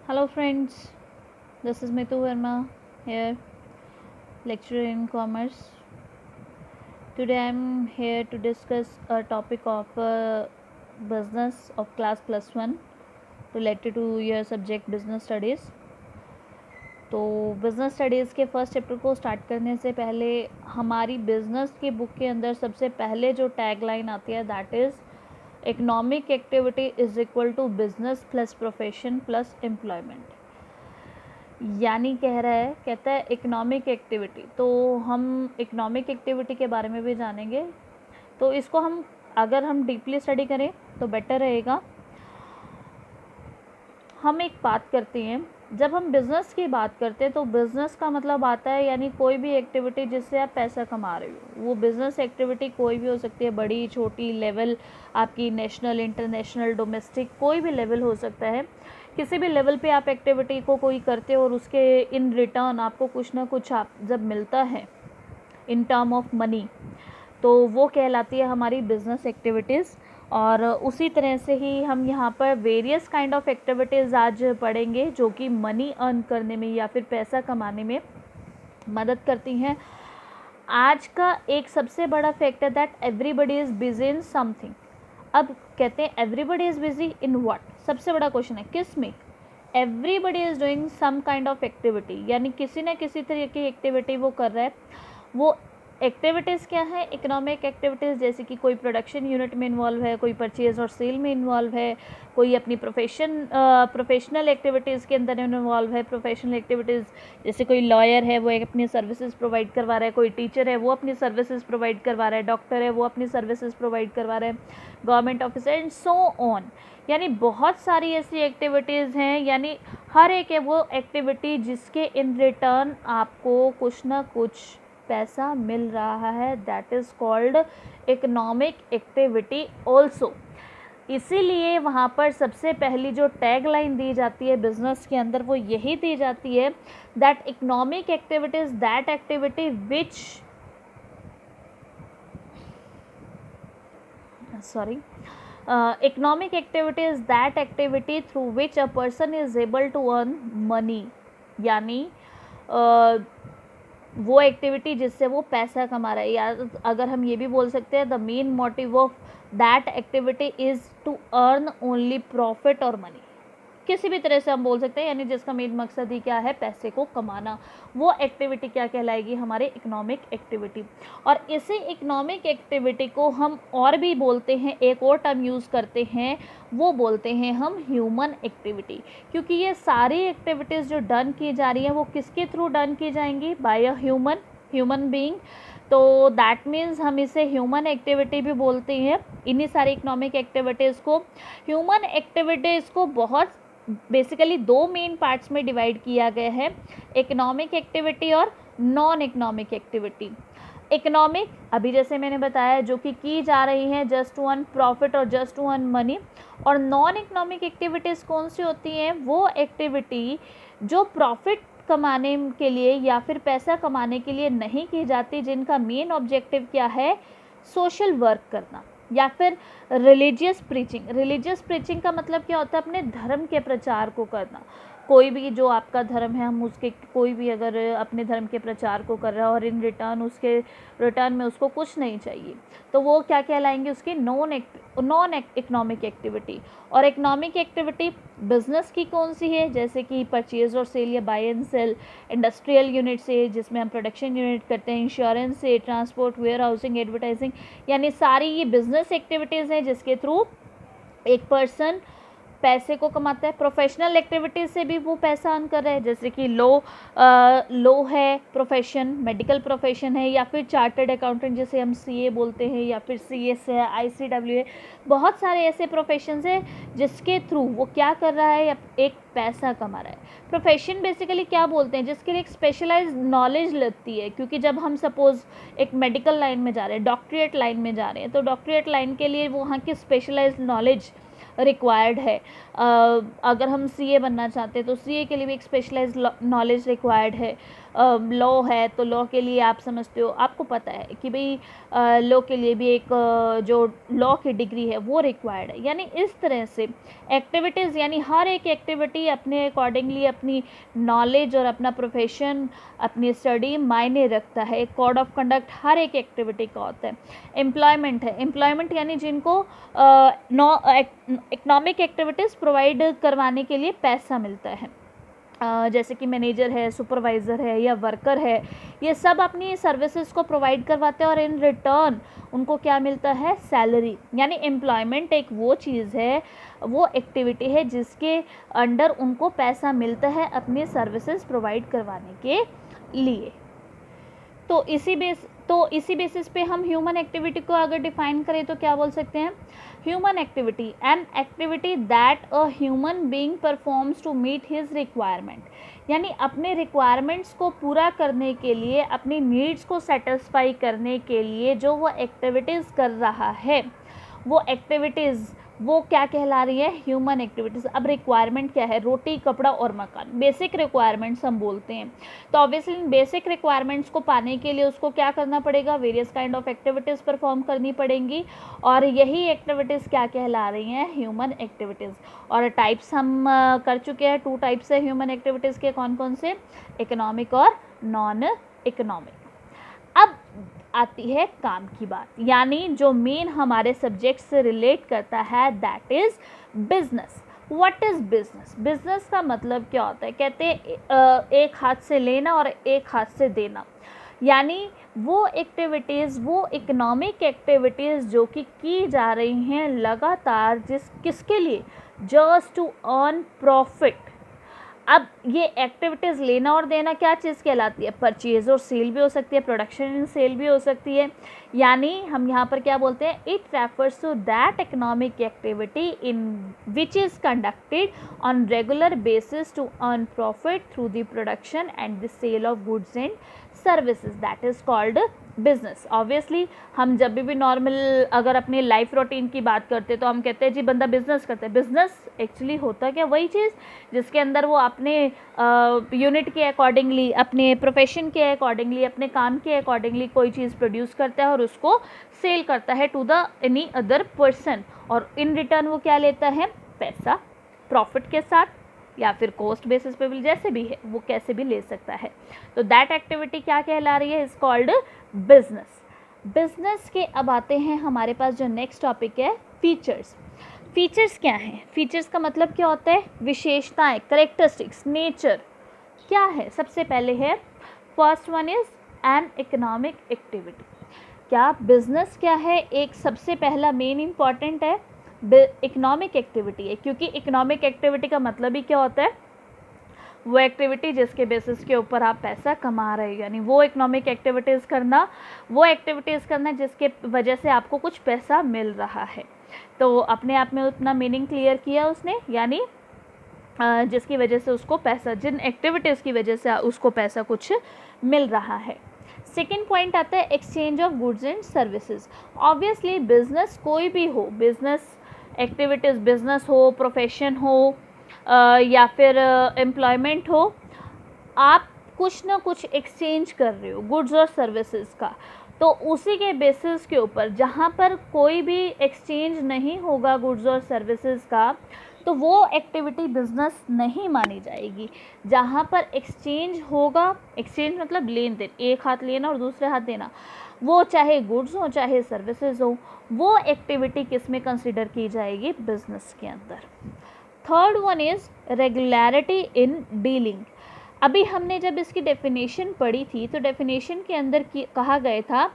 Hello friends, this is Mitu Verma here, lecturer in commerce. Today I am here to discuss a topic of business of class plus 1 related to your subject business studies. तो business studies के first chapter को start करने से पहले हमारी business की book के अंदर सबसे पहले जो टैग लाइन आती है that is economic activity is equal to business plus profession plus employment. यानी कहता है इकोनॉमिक एक्टिविटी। तो हम इकोनॉमिक एक्टिविटी के बारे में भी जानेंगे, तो इसको हम अगर हम डीपली स्टडी करें तो बेटर रहेगा। हम एक बात करते हैं, जब हम बिज़नेस की बात करते हैं तो बिज़नेस का मतलब आता है यानी कोई भी एक्टिविटी जिससे आप पैसा कमा रहे हो। वो बिज़नेस एक्टिविटी कोई भी हो सकती है, बड़ी छोटी लेवल आपकी नेशनल इंटरनेशनल डोमेस्टिक कोई भी लेवल हो सकता है। किसी भी लेवल पे आप एक्टिविटी को कोई करते हो और उसके इन रिटर्न आपको कुछ ना कुछ आप जब मिलता है इन टर्म ऑफ मनी, तो वो कहलाती है हमारी बिज़नेस एक्टिविटीज़। और उसी तरह से ही हम यहाँ पर वेरियस काइंड ऑफ एक्टिविटीज़ आज पढ़ेंगे जो कि मनी अर्न करने में या फिर पैसा कमाने में मदद करती हैं। आज का एक सबसे बड़ा factor that everybody is busy in something. अब कहते हैं everybody is busy in what, सबसे बड़ा क्वेश्चन है किस में। Everybody is doing some kind of activity, यानी किसी न किसी तरह की एक्टिविटी वो कर रहा है। वो एक्टिविटीज़ क्या है? इकोनॉमिक एक्टिविटीज़, जैसे कि कोई प्रोडक्शन यूनिट में इन्वॉल्व है, कोई परचेज़ और सेल में इन्वॉल्व है, कोई अपनी प्रोफेशनल एक्टिविटीज़ के अंदर इन्वॉल्व है। प्रोफेशनल एक्टिविटीज़ जैसे कोई लॉयर है वो अपनी सर्विसेज प्रोवाइड करवा रहा है, कोई टीचर है वो अपनी सर्विसेज प्रोवाइड करवा रहा है, डॉक्टर है वो अपनी सर्विसेज प्रोवाइड करवा रहा है, government officer and so on. यानी बहुत सारी ऐसी एक्टिविटीज़ हैं, यानी हर एक है वो एक्टिविटी जिसके इन रिटर्न आपको कुछ ना कुछ पैसा मिल रहा है, that is called economic activity also. इसीलिए वहाँ पर सबसे पहली जो टैग लाइन दी जाती है बिजनेस के अंदर वो यही दी जाती है that economic activities that activity which economic activity is that activity through which a person is able to earn money। यानी वो एक्टिविटी जिससे वो पैसा कमा रहा है, या अगर हम ये भी बोल सकते हैं the main motive of that activity is to earn only profit और मनी। किसी भी तरह से हम बोल सकते हैं, यानी जिसका मेन मकसद ही क्या है, पैसे को कमाना। वो एक्टिविटी क्या कहलाएगी? हमारे इकोनॉमिक एक्टिविटी। और इसी इकोनॉमिक एक्टिविटी को हम और भी बोलते हैं, एक और टर्म यूज़ करते हैं, वो बोलते हैं हम ह्यूमन एक्टिविटी। क्योंकि ये सारी एक्टिविटीज़ जो डन की जा रही हैं वो किसके थ्रू डन की जाएंगी? By a human being. तो दैट मीन्स हम इसे ह्यूमन एक्टिविटी भी बोलते हैं। इन्हीं सारी इकोनॉमिक एक्टिविटीज़ को, ह्यूमन एक्टिविटीज़ को बहुत बेसिकली दो मेन पार्ट्स में डिवाइड किया गया है, इकोनॉमिक एक्टिविटी और नॉन इकोनॉमिक एक्टिविटी। इकोनॉमिक अभी जैसे मैंने बताया जो कि की जा रही हैं जस्ट टू अर्न प्रॉफिट और जस्ट टू अर्न मनी। और नॉन इकोनॉमिक एक्टिविटीज़ कौन सी होती हैं? वो एक्टिविटी जो प्रॉफिट कमाने के लिए या फिर पैसा कमाने के लिए नहीं की जाती, जिनका मेन ऑब्जेक्टिव क्या है? सोशल वर्क करना या फिर रिलीजियस प्रीचिंग का मतलब क्या होता है? अपने धर्म के प्रचार को करना। कोई भी जो आपका धर्म है, हम उसके कोई भी अगर अपने धर्म के प्रचार को कर रहा है और इन रिटर्न में उसको कुछ नहीं चाहिए, तो वो क्या कहलाएंगे? उसकी नॉन इकोनॉमिक एक्टिविटी। और इकोनॉमिक एक्टिविटी बिजनेस की कौन सी है? जैसे कि परचेज और सेल या buy and sale, industrial unit से जिसमें हम प्रोडक्शन यूनिट करते हैं, इंश्योरेंस से, ट्रांसपोर्ट, वेयर हाउसिंग, एडवर्टाइजिंग, यानी सारी ये बिजनेस एक्टिविटीज़ हैं जिसके थ्रू एक पर्सन पैसे को कमाता है। प्रोफेशनल एक्टिविटीज़ से भी वो पैसा अर्न कर रहे हैं, जैसे कि लो है प्रोफेशन, मेडिकल प्रोफेशन है, या फिर चार्टर्ड अकाउंटेंट जिसे हम सीए बोलते हैं, या फिर सीएस है, आईसीडब्ल्यू है। बहुत सारे ऐसे प्रोफेशंस हैं जिसके थ्रू वो क्या कर रहा है? एक पैसा कमा रहा है। प्रोफेशन बेसिकली क्या बोलते हैं? जिसके लिए एक स्पेशलाइज्ड नॉलेज लगती है। क्योंकि जब हम सपोज एक मेडिकल लाइन में जा रहे हैं, डॉक्टरेट लाइन में जा रहे हैं, तो डॉक्टरेट लाइन के लिए वहाँ की स्पेशलाइज्ड नॉलेज रिक्वायर्ड है। अगर हम सीए बनना चाहते हैं तो सीए के लिए भी एक स्पेशलाइज्ड नॉलेज रिक्वायर्ड है। लॉ है तो लॉ के लिए आप समझते हो, आपको पता है कि भाई लॉ के लिए भी एक जो लॉ की डिग्री है वो रिक्वायर्ड है। यानी इस तरह से एक्टिविटीज़, यानी हर एक एक्टिविटी अपने अकॉर्डिंगली अपनी नॉलेज और अपना प्रोफेशन, अपनी स्टडी मायने रखता है। एक कोड ऑफ कंडक्ट हर एक एक्टिविटी का होता है। एम्प्लॉयमेंट है, एम्प्लॉयमेंट यानी जिनको इकोनॉमिक एक्टिविटीज़ प्रोवाइड करवाने के लिए पैसा मिलता है, जैसे कि मैनेजर है, सुपरवाइज़र है या वर्कर है, ये सब अपनी सर्विसेज को प्रोवाइड करवाते हैं और इन रिटर्न उनको क्या मिलता है, सैलरी। यानी एम्प्लॉयमेंट एक वो चीज़ है, वो एक्टिविटी है जिसके अंडर उनको पैसा मिलता है अपनी सर्विसेज प्रोवाइड करवाने के लिए। तो इसी बेसिस पे हम ह्यूमन एक्टिविटी को अगर डिफाइन करें तो क्या बोल सकते हैं, human activity an activity that a human being performs to meet his requirement. यानी अपने रिक्वायरमेंट्स को पूरा करने के लिए, अपनी नीड्स को सेटिस्फाई करने के लिए जो वो एक्टिविटीज़ कर रहा है, वो एक्टिविटीज़ वो क्या कहला रही है, ह्यूमन एक्टिविटीज़। अब रिक्वायरमेंट क्या है, रोटी, कपड़ा और मकान, बेसिक रिक्वायरमेंट्स हम बोलते हैं। तो ऑब्वियसली इन बेसिक रिक्वायरमेंट्स को पाने के लिए उसको क्या करना पड़ेगा, various kind of activities perform करनी पड़ेंगी, और यही एक्टिविटीज़ क्या कहला रही हैं, ह्यूमन एक्टिविटीज़। और टाइप्स हम कर चुके हैं, 2 टाइप्स है ह्यूमन एक्टिविटीज़ के, कौन कौन से, इकोनॉमिक और नॉन इकोनॉमिक। अब आती है काम की बात, यानी जो मेन हमारे सब्जेक्ट से रिलेट करता है, that is business. What is business? Business का मतलब क्या होता है, कहते हैं एक हाथ से लेना और एक हाथ से देना। यानी वो एक्टिविटीज़, वो इकोनॉमिक एक्टिविटीज़ जो कि की जा रही हैं लगातार, किसके लिए, जस्ट टू अर्न प्रॉफिट। अब ये एक्टिविटीज़ लेना और देना क्या चीज़ कहलाती है, परचेज और सेल भी हो सकती है, प्रोडक्शन एंड सेल भी हो सकती है। यानी हम यहाँ पर क्या बोलते हैं, it refers to that economic activity in which is conducted on regular basis to earn profit through the production and the sale of goods and services, that is called business. Obviously हम जब भी normal अगर अपने life routine की बात करते हैं तो हम कहते हैं जी बंदा बिजनेस करता है। बिजनेस एक्चुअली होता क्या, वही चीज़ जिसके अंदर वो अपने यूनिट के अकॉर्डिंगली, अपने प्रोफेशन के अकॉर्डिंगली, अपने काम के अकॉर्डिंगली कोई चीज़ प्रोड्यूस करता है और उसको सेल करता है to the any other person, और इन रिटर्न वो क्या लेता है, पैसा, प्रॉफिट के साथ या फिर कॉस्ट बेसिस पे भी, जैसे भी है वो कैसे भी ले सकता है। तो दैट एक्टिविटी क्या कहला रही है, इज कॉल्ड बिजनेस। बिजनेस के अब आते हैं हमारे पास जो नेक्स्ट टॉपिक है, फीचर्स। फीचर्स क्या हैं, फीचर्स का मतलब क्या होता है, विशेषताएं, करेक्टरिस्टिक्स, नेचर क्या है। सबसे पहले है, first one is an economic activity. क्या बिजनेस क्या है, एक सबसे पहला मेन इंपॉर्टेंट है, इकोनॉमिक एक्टिविटी है, क्योंकि इकोनॉमिक एक्टिविटी का मतलब ही क्या होता है, वो एक्टिविटी जिसके बेसिस के ऊपर आप पैसा कमा रहे हो। यानी वो इकोनॉमिक एक्टिविटीज़ करना, वो एक्टिविटीज़ करना जिसके वजह से आपको कुछ पैसा मिल रहा है। तो अपने आप में उतना मीनिंग क्लियर किया उसने, यानी जिसकी वजह से उसको पैसा, जिन एक्टिविटीज़ की वजह से उसको पैसा कुछ मिल रहा है। सेकेंड पॉइंट आता है exchange of goods and services. Obviously business कोई भी हो, बिजनेस एक्टिविटीज़, बिजनेस हो, प्रोफेशन हो या फिर एम्प्लॉयमेंट हो, आप कुछ ना कुछ एक्सचेंज कर रहे हो गुड्स और सर्विसेज का। तो उसी के बेसिस के ऊपर जहाँ पर कोई भी एक्सचेंज नहीं होगा गुड्स और सर्विसेज का, तो वो एक्टिविटी बिजनेस नहीं मानी जाएगी। जहाँ पर एक्सचेंज होगा, एक्सचेंज मतलब लेन देन, एक हाथ लेना और दूसरे हाथ देना, वो चाहे गुड्स हो चाहे सर्विसेज हो, वो एक्टिविटी किस में कंसिडर की जाएगी, बिजनेस के अंदर। Third one is regularity in dealing. अभी हमने जब इसकी डेफिनेशन पढ़ी थी तो डेफिनेशन के अंदर कहा गया था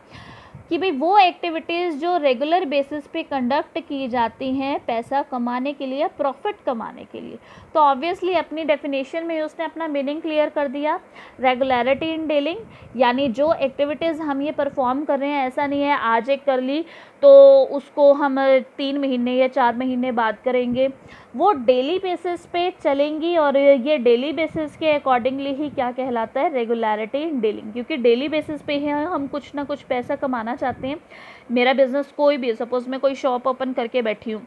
कि भाई वो एक्टिविटीज़ जो रेगुलर बेसिस पे कंडक्ट की जाती हैं पैसा कमाने के लिए, प्रॉफिट कमाने के लिए। तो ऑब्वियसली अपनी डेफिनेशन में उसने अपना मीनिंग क्लियर कर दिया, रेगुलरिटी इन डीलिंग, यानी जो एक्टिविटीज़ हम ये परफॉर्म कर रहे हैं, ऐसा नहीं है आज एक कर ली तो उसको हम 3 महीने या 4 महीने बाद करेंगे, वो डेली बेसिस पे चलेंगी, और ये डेली बेसिस के अकॉर्डिंगली ही क्या कहलाता है, रेगुलरिटी इन डीलिंग। क्योंकि डेली बेसिस पे ही हम कुछ ना कुछ पैसा कमाना चाहते हैं। मेरा बिजनेस कोई भी, सपोज मैं कोई शॉप ओपन करके बैठी हूँ,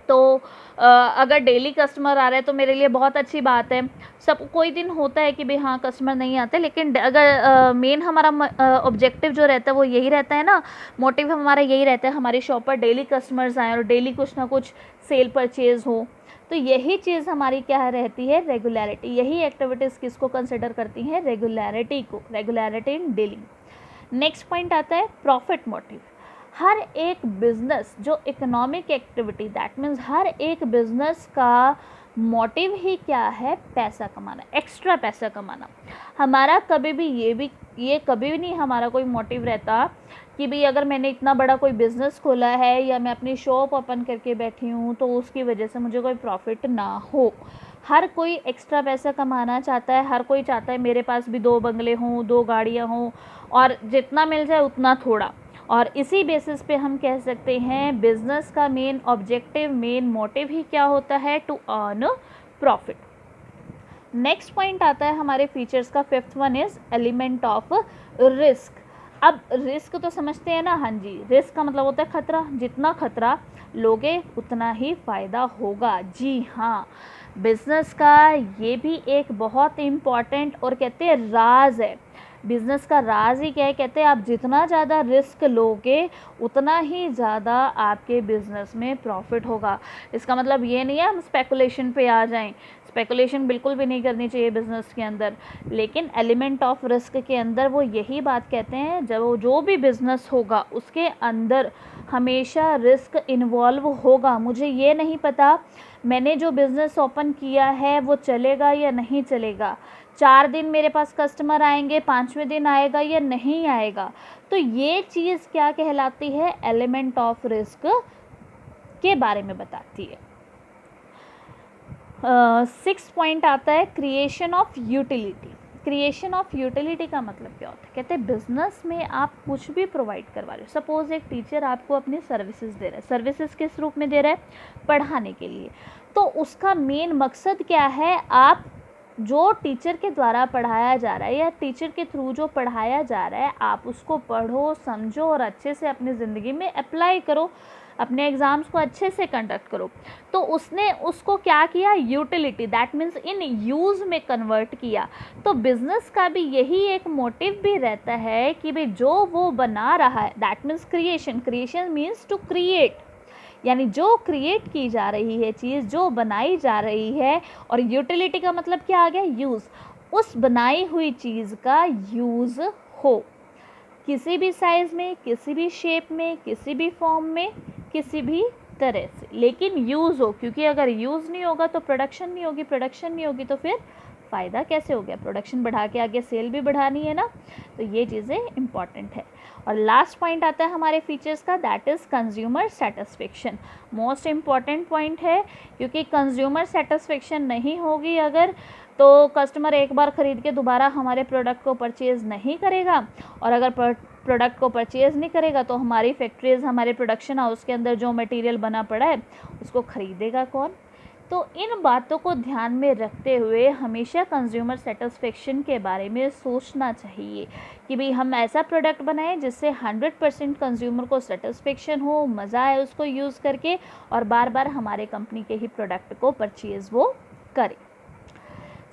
तो अगर डेली कस्टमर आ रहे हैं तो मेरे लिए बहुत अच्छी बात है। सब कोई दिन होता है कि भाई हाँ कस्टमर नहीं आते, लेकिन अगर मेन हमारा ऑब्जेक्टिव जो रहता है वो यही रहता है ना, मोटिव हमारा यही रहता है हमारी शॉप पर डेली कस्टमर्स आएँ और डेली कुछ ना कुछ सेल परचेज़ हो। तो यही चीज़ हमारी क्या रहती है, रेगुलरिटी। यही एक्टिविटीज़ किसको कंसिडर करती हैं, रेगुलरिटी को, regularity in dealing. Next point आता है प्रॉफिट मोटिव। हर एक बिजनेस जो इकोनॉमिक एक्टिविटी, दैट मीन्स हर एक बिजनेस का मोटिव ही क्या है, पैसा कमाना, एक्स्ट्रा पैसा कमाना। हमारा कभी भी ये कभी भी नहीं हमारा कोई मोटिव रहता कि भाई अगर मैंने इतना बड़ा कोई बिज़नेस खोला है या मैं अपनी शॉप ओपन करके बैठी हूँ तो उसकी वजह से मुझे कोई प्रॉफिट ना हो। हर कोई एक्स्ट्रा पैसा कमाना चाहता है, हर कोई चाहता है मेरे पास भी 2 बंगले हों, 2 गाड़ियाँ हों, और जितना मिल जाए उतना थोड़ा। और इसी बेसिस पे हम कह सकते हैं बिजनेस का मेन ऑब्जेक्टिव, मेन मोटिव ही क्या होता है, to earn profit. Next point आता है हमारे फीचर्स का, 5th one is element of risk. अब रिस्क तो समझते हैं ना, हाँ जी, रिस्क का मतलब होता है खतरा। जितना खतरा लोगे उतना ही फ़ायदा होगा। जी हाँ, बिजनेस का ये भी एक बहुत इम्पॉर्टेंट और कहते हैं राज है। बिज़नेस का राज ही क्या है, कहते हैं आप जितना ज़्यादा रिस्क लोगे उतना ही ज़्यादा आपके बिज़नेस में प्रॉफिट होगा। इसका मतलब ये नहीं है हम स्पेकुलेशन पे आ जाएं, स्पेकुलेशन बिल्कुल भी नहीं करनी चाहिए बिज़नेस के अंदर, लेकिन एलिमेंट ऑफ रिस्क के अंदर वो यही बात कहते हैं, जब जो भी बिज़नेस होगा उसके अंदर हमेशा रिस्क इन्वॉल्व होगा। मुझे ये नहीं पता मैंने जो बिज़नेस ओपन किया है वो चलेगा या नहीं चलेगा, 4 दिन मेरे पास कस्टमर आएंगे, 5वें दिन आएगा या नहीं आएगा। तो ये चीज़ क्या कहलाती है, एलिमेंट ऑफ रिस्क के बारे में बताती है। 6th पॉइंट आता है creation of utility. Creation of utility का मतलब क्या होता है, कहते हैं बिजनेस में आप कुछ भी प्रोवाइड करवा रहे हो। सपोज एक टीचर आपको अपनी सर्विसेज दे रहा है, सर्विसेज किस रूप में दे रहा है, पढ़ाने के लिए। तो उसका मेन मकसद क्या है, आप जो टीचर के द्वारा पढ़ाया जा रहा है या टीचर के थ्रू जो पढ़ाया जा रहा है आप उसको पढ़ो, समझो और अच्छे से अपनी ज़िंदगी में अप्लाई करो, अपने एग्ज़ाम्स को अच्छे से कंडक्ट करो। तो उसने उसको क्या किया, utility, that means in use में कन्वर्ट किया। तो बिज़नेस का भी यही एक मोटिव भी रहता है कि भाई जो वो बना रहा है, that means creation, creation means to create, यानी जो क्रिएट की जा रही है चीज़, जो बनाई जा रही है, और यूटिलिटी का मतलब क्या आ गया, यूज़, उस बनाई हुई चीज़ का यूज़ हो, किसी भी साइज़ में, किसी भी शेप में, किसी भी फॉर्म में, किसी भी तरह से, लेकिन यूज़ हो। क्योंकि अगर यूज़ नहीं होगा तो प्रोडक्शन नहीं होगी, प्रोडक्शन नहीं होगी तो फिर फ़ायदा कैसे हो गया, प्रोडक्शन बढ़ा के आगे सेल भी बढ़ानी है ना। तो ये चीज़ें इंपॉर्टेंट है। और लास्ट पॉइंट आता है हमारे फीचर्स का, that is consumer satisfaction. Most important point है, क्योंकि कंज्यूमर सेटिस्फेक्शन नहीं होगी अगर, तो कस्टमर एक बार ख़रीद के दोबारा हमारे प्रोडक्ट को परचेज़ नहीं करेगा, और अगर प्रोडक्ट को परचेज़ नहीं करेगा तो हमारी फैक्ट्रीज़, हमारे प्रोडक्शन हाउस के अंदर जो मटेरियल बना पड़ा है उसको ख़रीदेगा कौन। तो इन बातों को ध्यान में रखते हुए हमेशा कंज्यूमर सेटिस्फेक्शन के बारे में सोचना चाहिए कि भाई हम ऐसा प्रोडक्ट बनाएं जिससे 100% कंज्यूमर को सेटिस्फेक्शन हो, मज़ा आए उसको यूज़ करके, और बार बार हमारे कंपनी के ही प्रोडक्ट को परचेज़ वो करें।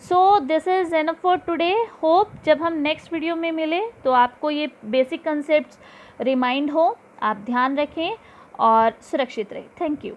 So this is enough for today. Hope जब हम नेक्स्ट वीडियो में मिले तो आपको ये बेसिक कंसेप्ट रिमाइंड हो, आप ध्यान रखें और सुरक्षित रहें। Thank you.